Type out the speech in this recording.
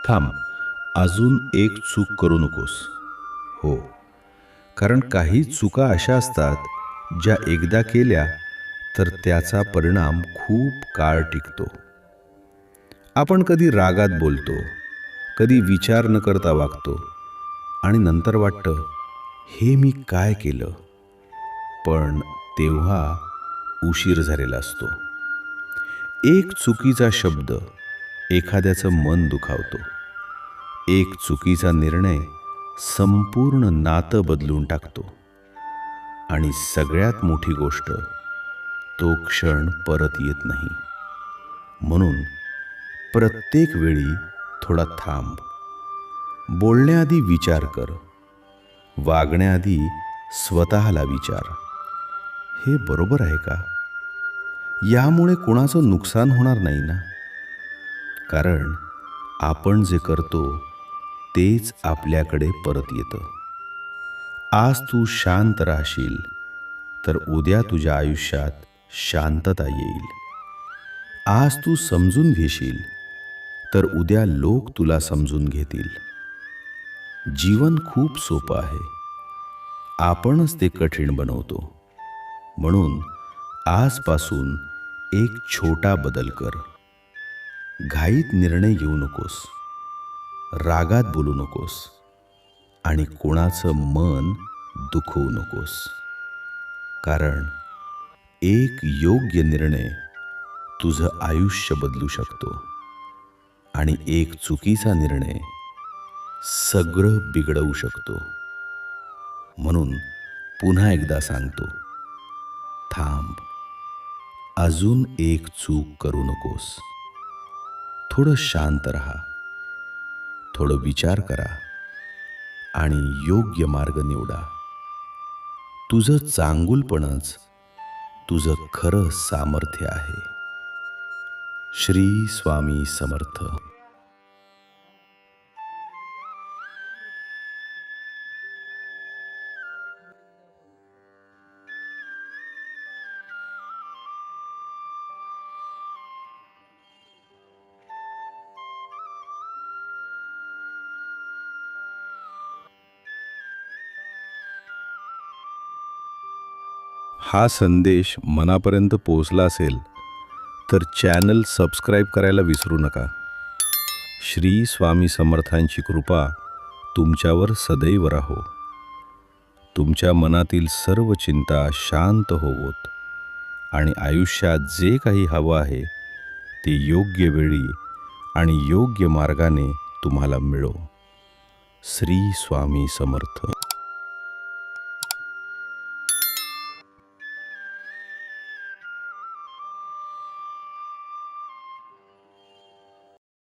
थांब, अजून एक चूक करू नकोस. हो, कारण काही चुका अशा असतात ज्या एकदा केल्या तर त्याचा परिणाम खूप काळ टिकतो. आपण कधी रागात बोलतो, कधी विचार न करता वागतो आणि नंतर वाटतं, हे मी काय केलं? पण तेव्हा उशीर झालेला असतो. एक चुकीचा शब्द एखाद्याचं मन दुखावतो. एक चुकीचा निर्णय संपूर्ण नातं बदलून टाकतो. आणि सगळ्यात मोठी गोष्ट, तो क्षण परत येत नाही. म्हणून प्रत्येक वेळी थोडा थांब. बोलण्याआधी विचार कर. वागण्याआधी स्वतःला विचार, हे बरोबर आहे का? यामुळे कोणाचं नुकसान होणार नाही ना? कारण आपण जे करतो तेच आपल्याकडे परत येतं. आज तू शांत राहशील तर उद्या तुझ्या आयुष्यात शांतता येईल. आज तू समजून घेशील तर उद्या लोक तुला समजून घेतील. जीवन खूप सोपं आहे, आपणच ते कठीण बनवतो. म्हणून आजपासून एक छोटा बदल कर. घाईत निर्णय घेऊ नकोस, रागात बोलू नकोस आणि कोणाचं मन दुखवू नकोस. कारण एक योग्य निर्णय तुझं आयुष्य बदलू शकतो आणि एक चुकीचा निर्णय सगळं बिघडवू शकतो. म्हणून पुन्हा एकदा सांगतो, थांब. अजून एक चूक करू नकोस. थोडं शांत राहा, थोडं विचार करा आणि योग्य मार्ग निवडा. तुझं चांगुलपणच तुझं खरं सामर्थ्य आहे. श्री स्वामी समर्थ. हा संदेश मनापर्यंत पोहोचला असेल तर चॅनल सबस्क्राईब करायला विसरू नका. श्री स्वामी समर्थांची कृपा तुमच्यावर सदैव राहो. तुमच्या मनातील सर्व चिंता शांत होवोत आणि आयुष्यात जे काही हवं आहे ते योग्य वेळी आणि योग्य मार्गाने तुम्हाला मिळो. श्री स्वामी समर्थ.